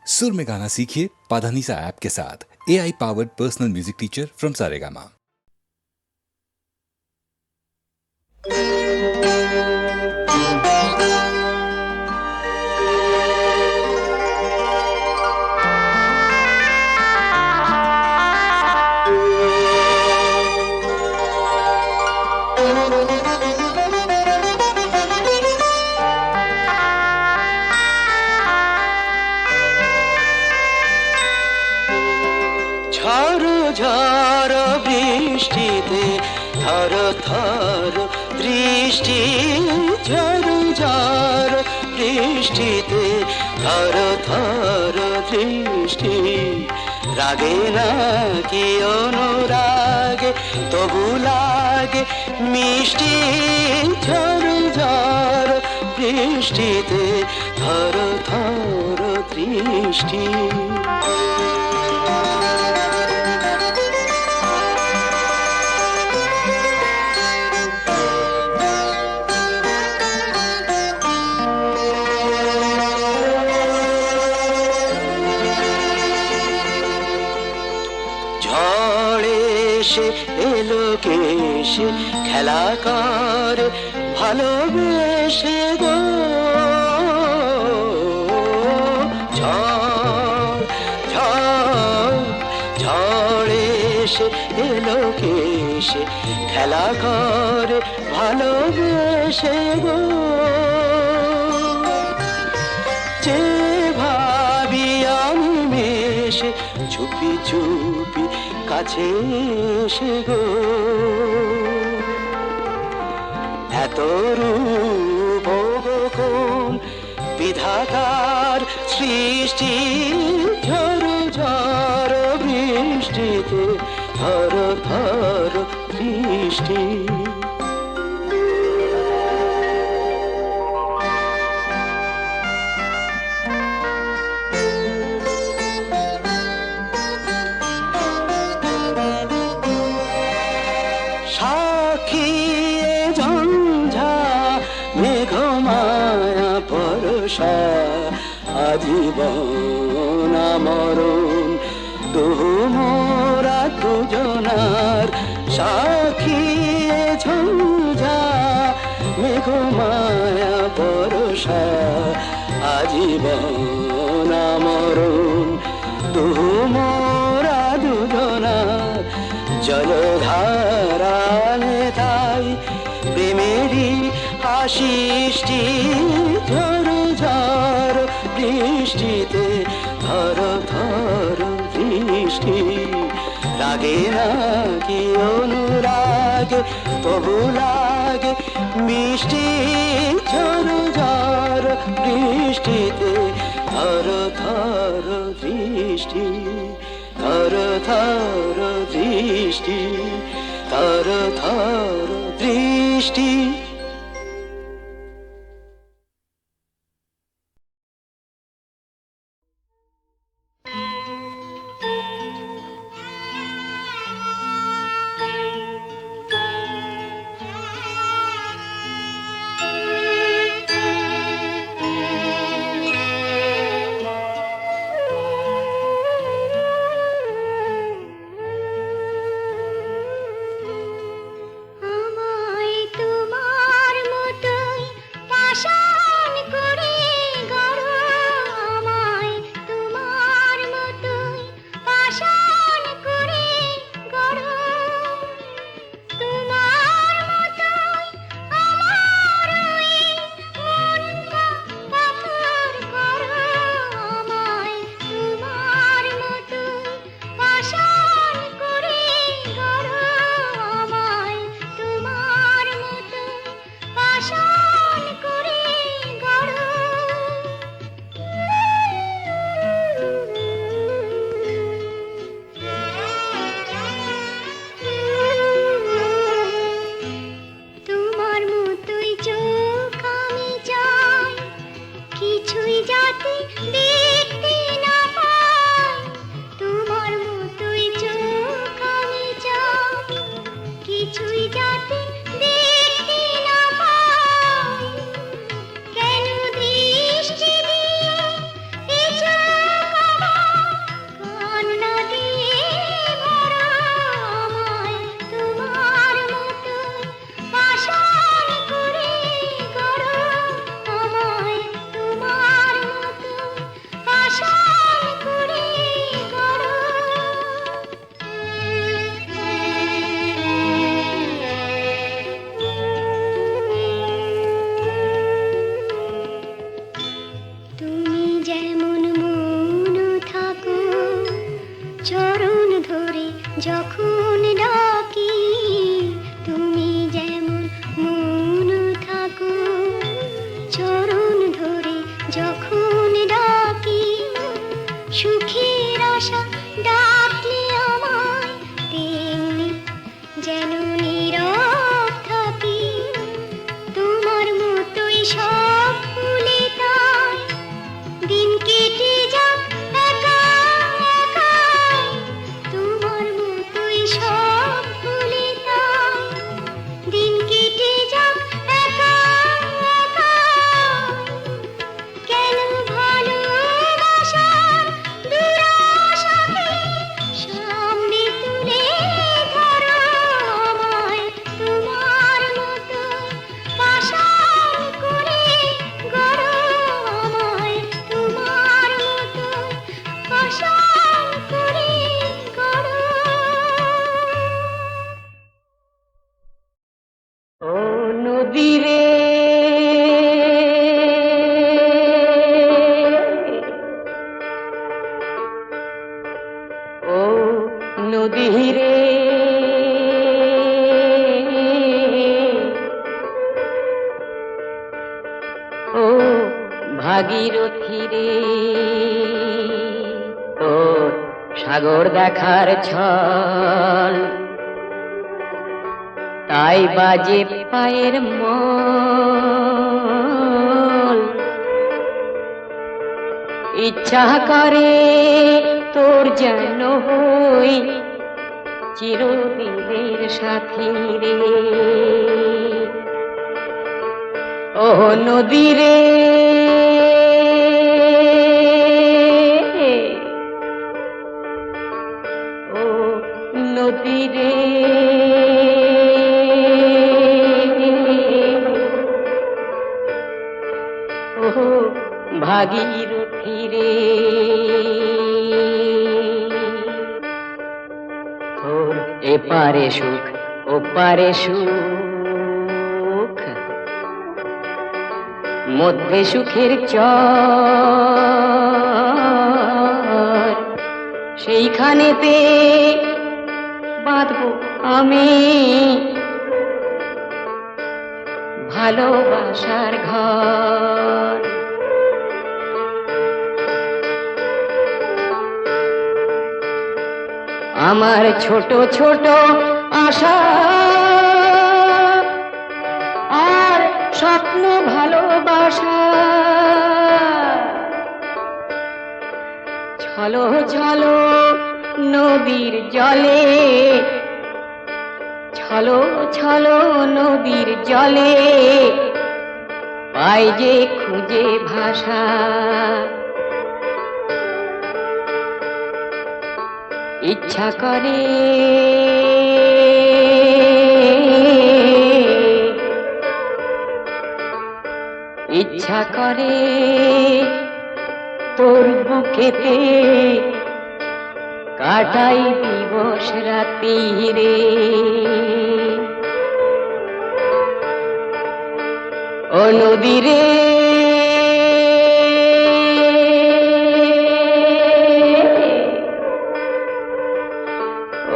सुर में गाना सीखिए पाधानीसा ऐप के साथ। AI powered personal music teacher from Saregama. ঝড় ঝড় বৃষ্টিতে থর থর দৃষ্টি, ঝড় ঝড় বৃষ্টিতে থর থর দৃষ্টি। রাগে না কি অনুরাগে তবু লাগে মিষ্টি, ঝড় ঝড় বৃষ্টিতে থর থর দৃষ্টি। ঝড়ে এসে এলো কেসে খেলা কর ভালোবেসে গো। ঝড় ঝড় ঝড়ে এসে এলো কেসে খেলা কর ভালোবেসে গো। যে ভাবি আমি মেশে চুপি চুপি কাছে এসে গো। এত রূপ কোন বিধাতার সৃষ্টি, ঝড় ঝড় বৃষ্টিতে থর থর দৃষ্টি। সাক্ষী ঝঞ্ঝা মেঘমায়া পরশা, আজীবন মরণ দুহু মোরা দুজনার। সাক্ষী ঝঞ্ঝা মেঘমায়া পরশা, আজীবন মরণ দুহু মোরা দুজনার। জলধারা নেতাই প্রেমেরই আশিষ্টি, ঝড় ঝড় বৃষ্টিতে থর থর দৃষ্টি। লাগে না কি অনুরাগ তবু লাগে মিষ্টি, ঝড় ঝড় বৃষ্টিতে থর থর দৃষ্টি। থর থর দৃষ্টি, থর থর দৃষ্টি। আমায় তোমার সুখের আশা ডাকলে আমায় তেমনি যেন নীরব থাকি তোমার মতোই সব ভুলে তাই দিন কেটে যাক একা একাই তোমার মতোই সব ভুলে তাই দিন কেটে যাক একা একাই কেন ভালোবাসার দুরাশাকে সামনে তুলে ধরো আমায় তোমার মতো পাষাণ করে গড়ো আমায় তোমার মতো পাষাণ করে গড়ো। ও নদী রে ও নদী রে ও ভাগীরথী রে তোর সাগর দেখার ছল তাই বাজে পায়ের মল ইচ্ছা করে তোর যেন হই চিরদিনের সাথী রে ও নদী রে ও নদী রে ও ভাগীরথী রে তোর এপারে সুখ ওপারে সুখ মধ্যে সুখের চর সেইখানেতে বাঁধবো আমি ভালোবাসার ঘর আমার ছোট ছোট আশা আর স্বপ্ন ভালোবাসা ছলো ছলো নদীর জলে ছলো ছলো নদীর জলে পাই যে খুঁজে ভাষা ইচ্ছা করে ইচ্ছা করে তোর বুকেতে কাটাই দিবস রাতি রে ও নদী রে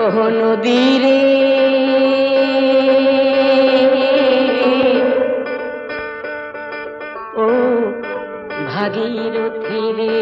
ও নদী রে ও ভাগীরথী রে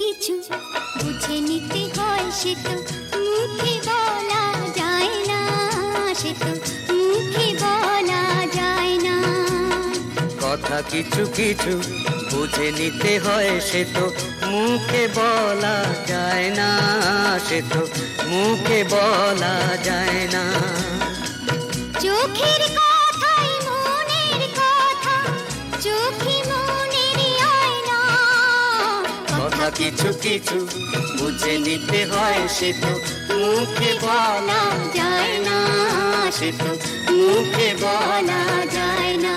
কিছু বুঝে নিতে হয়, সে তো মুখে বলা যায় না, সে তো মুখে বলা যায় না। কথা কিছু কিছু বুঝে নিতে হয়, সে তো মুখে বলা যায় না, সে তো মুখে বলা যায় না। চোখের কথাই মনের কথা, চোখে মনের আয়না। কথা কিছু কিছু বুঝে নিতে হয়, সে তো মুখে বলা যায় না, সে তো মুখে বলা যায় না।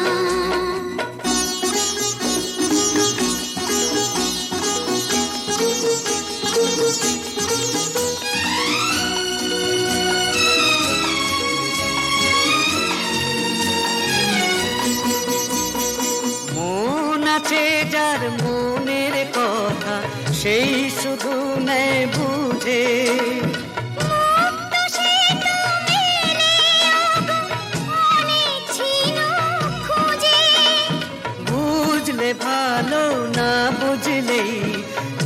মন আছে যার মনের কথা, সেই শুধু নেয় বুঝে। বুঝলে ভালো, না বুঝলেই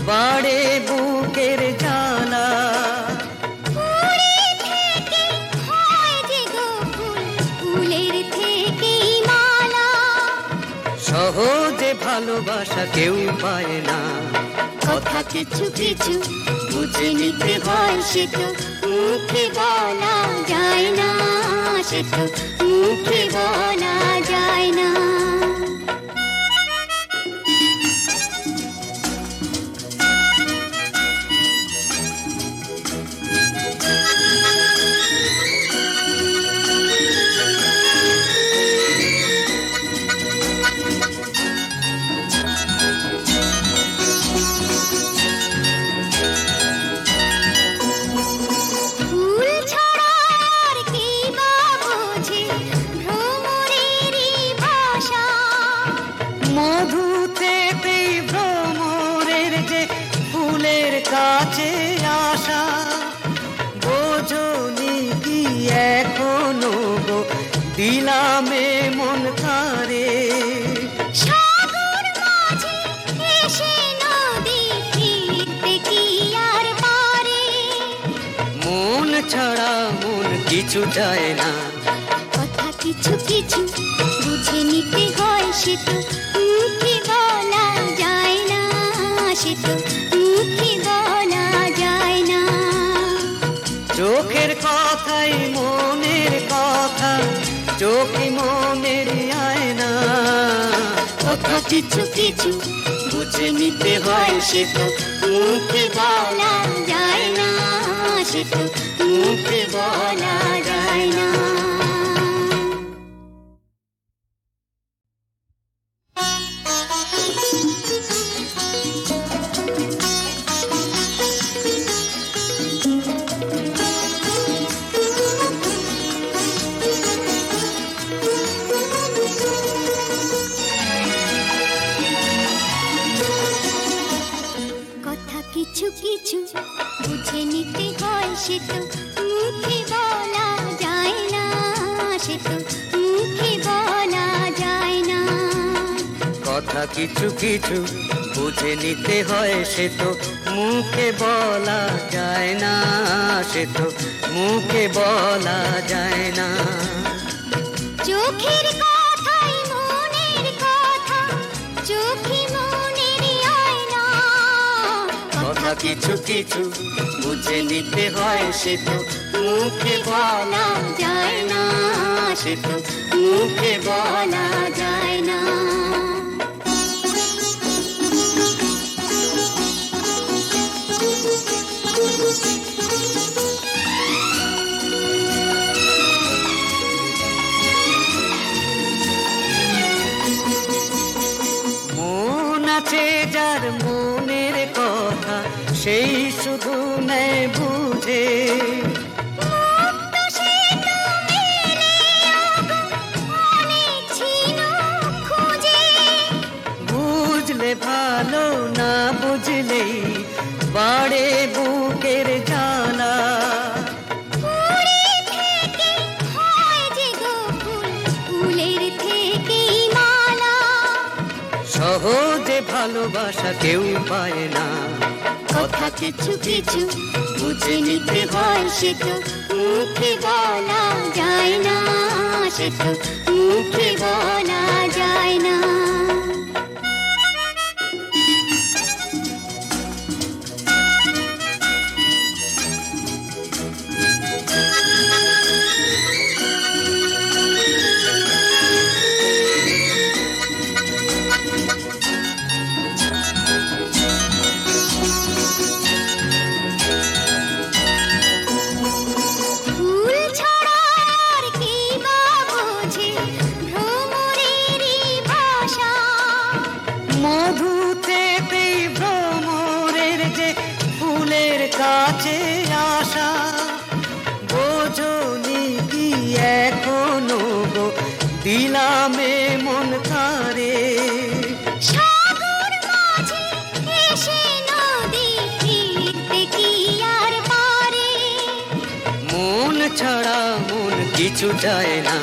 বাড়ে বুকের জ্বালা। ফুলের থেকে মালা, সহজে ভালোবাসা কেউ পায় না। কথা কিছু কিছু বুঝে নিতে হয়, সে তো মুখে বলা যায় না, সে তো মুখে বলা যায় না। ফুল ছাড়া আর কি বা বোঝে ভ্রমরেরই ভাষা। মধুতে পেয়ে ভ্রমরের যে ফুলের কাছে আসা। বোঝনি কি এখনো গো দিলামে মন তারে। সাগর মাঝে এসে নদী ফিরতে কি আর পারে। মন ছাড়া মন কিছু যায় না। কথা কিছু কিছু বুঝে নিতে হয়, সে তো মুখে বলা যায় না, সে তো মুখে বলা যায় না। চোখের কথাই মনের কথা, চোখে মনের আয়না। কথা কিছু কিছু বুঝে নিতে হয়, সে তো মুখে বলা যায় না, সে তো মুখে বলা যায় না। কথা কিছু কিছু বুঝে নিতে হয়, সে তো মুখে বলা যায় না, সে তো মুখে বলা যায় না। কথা কিছু কিছু বুঝে নিতে হয়, সে তো মুখে বলা যায় না, সে তো মুখে বলা যায় না। চোখের কথাই মনের কথা, চোখে মনের আয়না। কথা কিছু কিছু বুঝে নিতে হয়, সে তো মুখে বলা যায় না, সে তো মুখে বলা যায় না। মন আছে যার মনের কথা, সেই শুধু নেয় বুঝে। বুঝলে ভালো, না বুঝলেই বাড়ে বুকের জ্বালা। ফুলের থেকে মালা, সহজে ভালোবাসা কেউ পায় না। কথা কিছু কিছু বুঝে নিতে হয় সে তো মুখে বলা যায় না, সে তো মুখে বলা যায় না। ফুল ছাড়া আর কি বা বোঝে ভ্রমরেরই ভাষা, মধুতে ভ্রমরের যে ফুলের কাছে আসা, বোঝনি কি এখনো গো দিলামে মন কারে। সাগর মাঝে এসে নদী ফিরতে কি আর পারে, মন ছাড়া মন কিছু চায় না,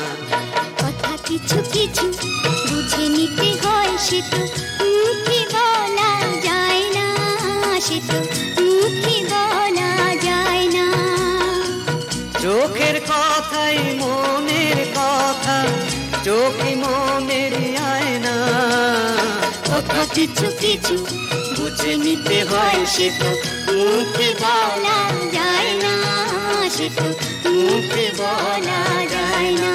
কথা কিছু কিছু বুঝে নিতে হয় সে তো মুখে বলা যায় না, সে তো মুখে বলা যায় না। চোখের কথাই মনের কথা, চোখে মনের আয়না, কথা কিছু কিছু বুঝে নিতে হয় সে তো মুখে বলা যায় না, সে তো মুখে বলা যায় না।